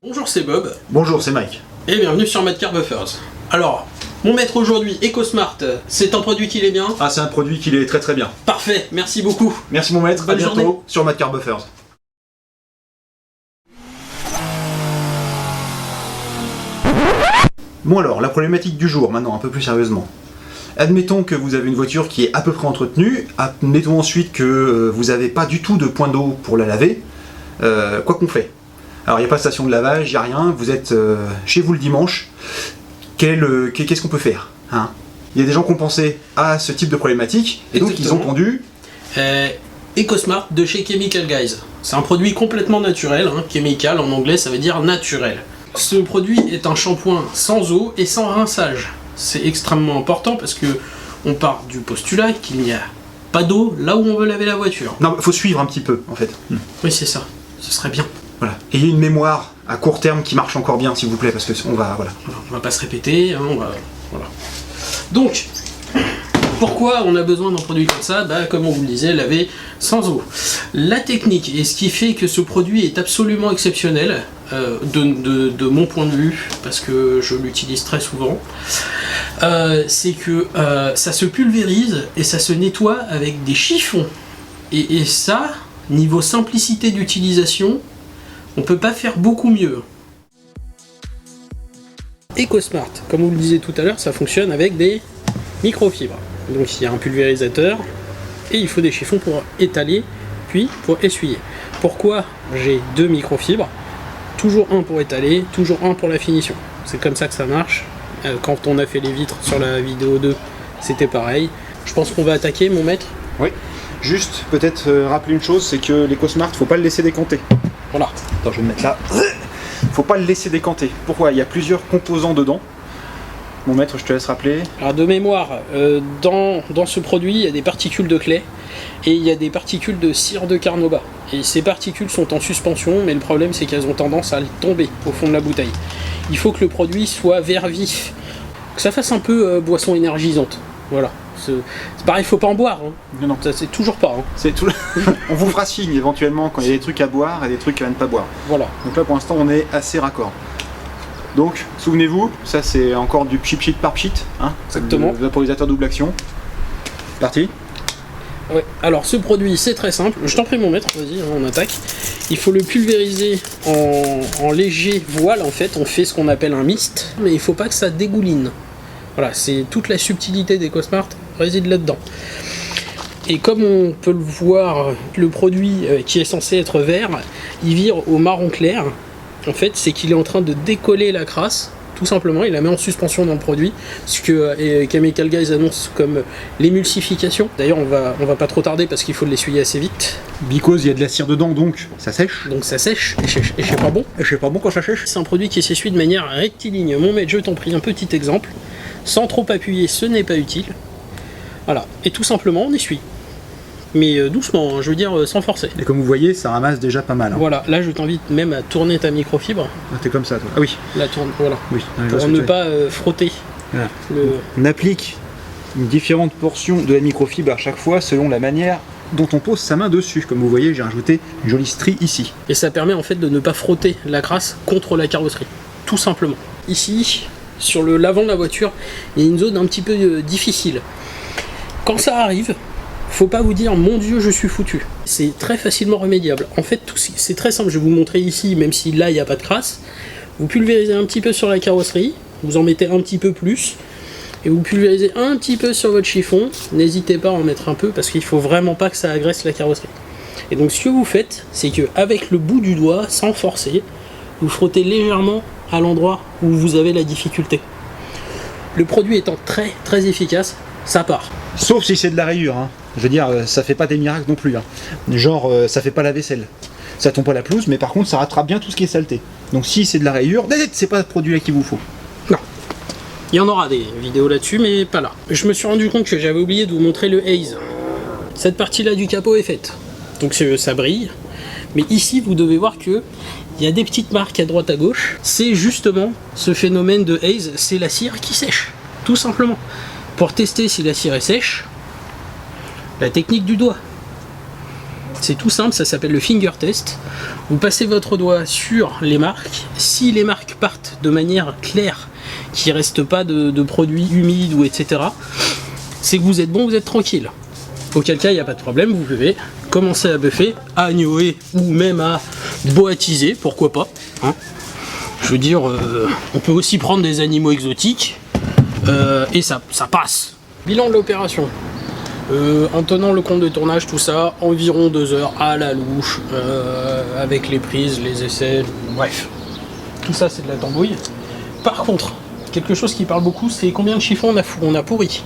Bonjour, c'est Bob. Bonjour, c'est Mike. Et bienvenue sur Madcar Buffers. Alors, mon maître aujourd'hui, EcoSmart, c'est un produit qui est bien? Ah, c'est un produit qui est très très bien. Parfait, merci beaucoup. Merci mon maître, Bonne à bientôt journée. sur Madcar Buffers. Bon alors, la problématique du jour, maintenant un peu plus sérieusement. Admettons que vous avez une voiture qui est à peu près entretenue, admettons ensuite que vous n'avez pas du tout de point d'eau pour la laver, quoi qu'on fait. Alors il n'y a pas de station de lavage, il n'y a rien, vous êtes chez vous le dimanche, qu'est-ce qu'on peut faire, hein? Il y a des gens qui ont pensé à ce type de problématique, et donc ils ont pondu... EcoSmart de chez Chemical Guys. C'est un produit complètement naturel, hein. Chemical en anglais ça veut dire naturel. Ce produit est un shampoing sans eau et sans rinçage. C'est extrêmement important parce que on part du postulat qu'il n'y a pas d'eau là où on veut laver la voiture. Non, il faut suivre un petit peu en fait. Oui, c'est ça, ce serait bien. Voilà. Ayez une mémoire à court terme qui marche encore bien, s'il vous plaît, parce que on va pas se répéter, hein, voilà. Donc, pourquoi on a besoin d'un produit comme ça? Comme on vous le disait, laver sans eau. La technique, et ce qui fait que ce produit est absolument exceptionnel, de mon point de vue, parce que je l'utilise très souvent, c'est que ça se pulvérise et ça se nettoie avec des chiffons. Et ça, niveau simplicité d'utilisation, on peut pas faire beaucoup mieux. EcoSmart, comme vous le disiez tout à l'heure, ça fonctionne avec des microfibres. Donc il y a un pulvérisateur et il faut des chiffons pour étaler puis pour essuyer. Pourquoi j'ai deux microfibres? Toujours un pour étaler, toujours un pour la finition. C'est comme ça que ça marche. Quand on a fait les vitres sur la vidéo 2, c'était pareil. Je pense qu'on va attaquer, mon maître. Oui. Juste, peut-être rappeler une chose, c'est que l'EcoSmart, faut pas le laisser décanter. Voilà. Attends, je vais me mettre là. Faut pas le laisser décanter. Pourquoi? Il y a plusieurs composants dedans. Mon maître, je te laisse rappeler. Alors de mémoire, dans ce produit, il y a des particules de clé et il y a des particules de cire de carnauba. Et ces particules sont en suspension, mais le problème c'est qu'elles ont tendance à tomber au fond de la bouteille. Il faut que le produit soit vert vif, que ça fasse un peu boisson énergisante. Voilà. C'est pareil, il faut pas en boire. Hein. Non. Ça, c'est toujours pas. Hein. C'est tout. On vous fera signe éventuellement quand il y a des trucs à boire et des trucs à ne pas boire. Voilà. Donc là pour l'instant on est assez raccord. Donc, souvenez-vous, ça c'est encore du pchit par pchit, hein, exactement. Le vaporisateur double action. Parti. Ouais. Alors ce produit c'est très simple, je t'en prie mon maître, vas-y, on attaque. Il faut le pulvériser en léger voile en fait, on fait ce qu'on appelle un mist, mais il faut pas que ça dégouline. Voilà, c'est toute la subtilité d'EcoSmart réside là-dedans. Et comme on peut le voir, le produit qui est censé être vert, il vire au marron clair. En fait, c'est qu'il est en train de décoller la crasse, tout simplement, il la met en suspension dans le produit, ce que Chemical Guys annonce comme l'émulsification. D'ailleurs, on va pas trop tarder parce qu'il faut l'essuyer assez vite. Because il y a de la cire dedans, donc ça sèche. Donc ça sèche, et c'est pas bon. Et c'est pas bon quand ça sèche. C'est un produit qui s'essuie de manière rectiligne. Mon maître, je t'en prie, un petit exemple. Sans trop appuyer, ce n'est pas utile. Voilà, et tout simplement, on essuie. Mais doucement, je veux dire sans forcer. Et comme vous voyez, ça ramasse déjà pas mal. Hein. Voilà, là je t'invite même à tourner ta microfibre. Ah, t'es comme ça, toi. Ah oui. La tourne, voilà. Oui. Pour ne pas frotter. Voilà. On applique une différente portion de la microfibre à chaque fois selon la manière dont on pose sa main dessus. Comme vous voyez, j'ai rajouté une jolie strie ici. Et ça permet en fait de ne pas frotter la crasse contre la carrosserie. Tout simplement. Ici, sur le l'avant de la voiture, il y a une zone un petit peu difficile. Quand ça arrive, faut pas vous dire mon Dieu je suis foutu. C'est très facilement remédiable. En fait c'est très simple, je vais vous montrer ici, même si là il n'y a pas de crasse. Vous pulvérisez un petit peu sur la carrosserie, vous en mettez un petit peu plus, et vous pulvérisez un petit peu sur votre chiffon. N'hésitez pas à en mettre un peu parce qu'il faut vraiment pas que ça agresse la carrosserie. Et donc ce que vous faites, c'est que avec le bout du doigt, sans forcer, vous frottez légèrement à l'endroit où vous avez la difficulté. Le produit étant très très efficace, ça part. Sauf si c'est de la rayure, hein. Je veux dire, ça fait pas des miracles non plus. Hein. Genre, ça fait pas la vaisselle. Ça tombe pas la pelouse, mais par contre, ça rattrape bien tout ce qui est saleté. Donc si c'est de la rayure, c'est pas le produit-là qu'il vous faut. Non. Il y en aura des vidéos là-dessus, mais pas là. Je me suis rendu compte que j'avais oublié de vous montrer le haze. Cette partie-là du capot est faite. Donc ça brille. Mais ici, vous devez voir que il y a des petites marques à droite à gauche. C'est justement ce phénomène de haze, c'est la cire qui sèche. Tout simplement. Pour tester si la cire est sèche, la technique du doigt. C'est tout simple, ça s'appelle le finger test. Vous passez votre doigt sur les marques. Si les marques partent de manière claire, qu'il ne reste pas de produits humides ou etc., c'est que vous êtes bon, vous êtes tranquille. Auquel cas, il n'y a pas de problème, vous pouvez commencer à buffer, à agnoer ou même à boatiser, pourquoi pas. Hein. Je veux dire, on peut aussi prendre des animaux exotiques et ça passe. Bilan de l'opération. En tenant le compte de tournage, tout ça, environ 2 heures à la louche, avec les prises, les essais, bref. Tout ça, c'est de la tambouille. Par contre, quelque chose qui parle beaucoup, c'est combien de chiffons on a pourri.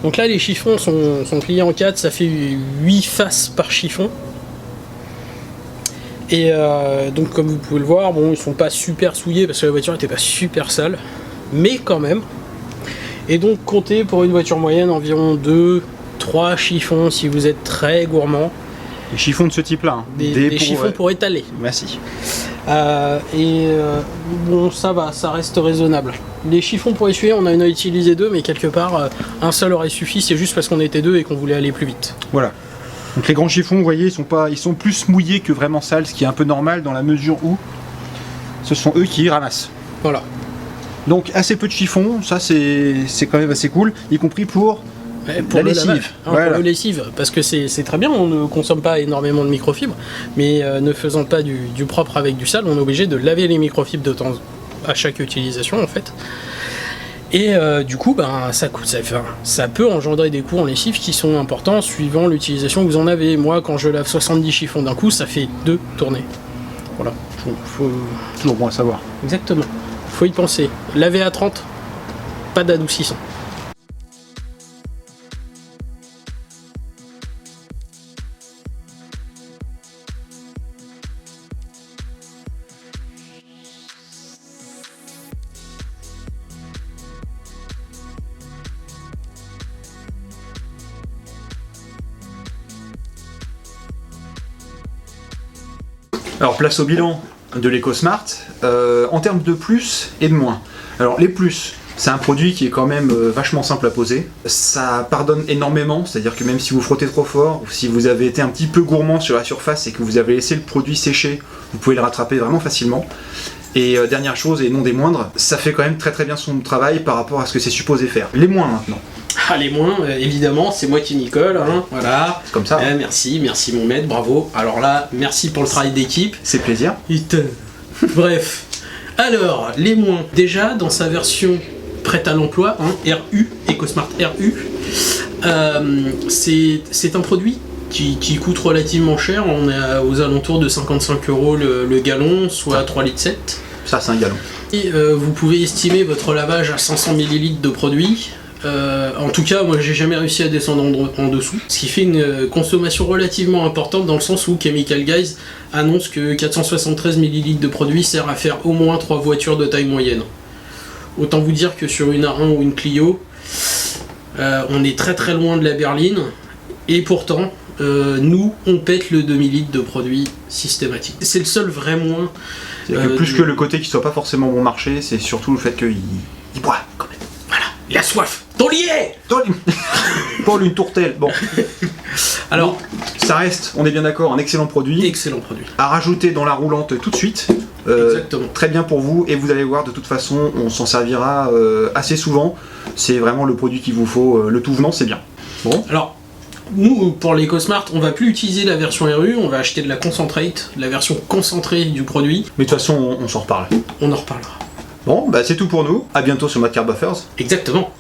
Donc là, les chiffons sont pliés en 4, ça fait 8 faces par chiffon. Et donc, comme vous pouvez le voir, bon, ils sont pas super souillés parce que la voiture n'était pas super sale, mais quand même. Et donc, comptez pour une voiture moyenne environ 2-3 chiffons si vous êtes très gourmand. Les chiffons de ce type-là. Hein. Des chiffons pour étaler. Merci. Bon, ça va, ça reste raisonnable. Les chiffons pour essuyer, on en a utilisé 2, mais quelque part, un seul aurait suffi, c'est juste parce qu'on était 2 et qu'on voulait aller plus vite. Voilà. Donc les grands chiffons, vous voyez, ils sont plus mouillés que vraiment sales, ce qui est un peu normal dans la mesure où ce sont eux qui ramassent. Voilà. Donc assez peu de chiffons, ça c'est quand même assez cool, y compris pour la lessive. Voilà. Pour le lessive, parce que c'est très bien, on ne consomme pas énormément de microfibres, mais ne faisant pas du propre avec du sale, on est obligé de laver les microfibres à chaque utilisation en fait. Et du coup, ben, ça peut engendrer des coûts en lessive qui sont importants suivant l'utilisation que vous en avez. Moi, quand je lave 70 chiffons d'un coup, ça fait 2 tournées. Voilà. Faut... Toujours bon à savoir. Exactement. Faut y penser. Laver à 30, pas d'adoucissant. Alors place au bilan de l'EcoSmart, en termes de plus et de moins. Alors les plus, c'est un produit qui est quand même vachement simple à poser. Ça pardonne énormément, c'est-à-dire que même si vous frottez trop fort, ou si vous avez été un petit peu gourmand sur la surface et que vous avez laissé le produit sécher, vous pouvez le rattraper vraiment facilement. Et dernière chose, et non des moindres, ça fait quand même très très bien son travail par rapport à ce que c'est supposé faire. Les moins maintenant. Ah, les moins, évidemment, c'est moi qui m'y colle, hein, voilà. C'est comme ça. Merci mon maître, bravo. Alors là, merci pour le travail d'équipe. C'est plaisir. Bref. Alors, les moins. Déjà, dans sa version prête à l'emploi, hein, RU, EcoSmart RU, c'est un produit qui coûte relativement cher. On est aux alentours de 55 € le gallon, soit 3,7 litres. Ça, c'est un gallon. Et vous pouvez estimer votre lavage à 500 ml de produit. En tout cas, moi j'ai jamais réussi à descendre en dessous, ce qui fait une consommation relativement importante dans le sens où Chemical Guys annonce que 473 ml de produit sert à faire au moins 3 voitures de taille moyenne. Autant vous dire que sur une A1 ou une Clio, on est très très loin de la berline, et pourtant, nous on pète le 2000 litres de produit systématique. C'est le seul vrai moins. Plus que le côté qui soit pas forcément bon marché, c'est surtout le fait qu'il boit quand même. Voilà, il a soif. Ton lié Paul, une tourtelle. Bon. Alors, bon, ça reste, on est bien d'accord, un excellent produit. Excellent produit. À rajouter dans la roulante tout de suite. Exactement. Très bien pour vous, et vous allez voir, de toute façon, on s'en servira assez souvent. C'est vraiment le produit qu'il vous faut. Le tout venant, c'est bien. Bon. Alors, nous, pour l'EcoSmart, on va plus utiliser la version RU, on va acheter de la Concentrate, la version concentrée du produit. Mais de toute façon, on s'en reparle. On en reparlera. Bon, bah c'est tout pour nous. À bientôt sur Mad Car Buffers. Exactement.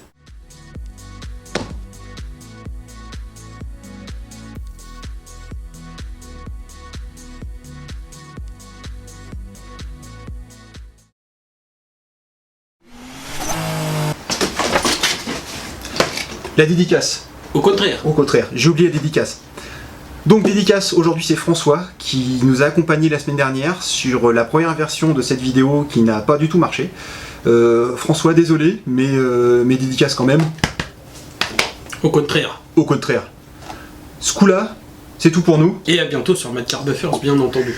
La dédicace. Au contraire. Au contraire, j'ai oublié la dédicace. Donc dédicace, aujourd'hui c'est François qui nous a accompagnés la semaine dernière sur la première version de cette vidéo qui n'a pas du tout marché. François, désolé, mais dédicace quand même. Au contraire. Au contraire. Ce coup-là, c'est tout pour nous. Et à bientôt sur Mad Car Buffers, bien entendu.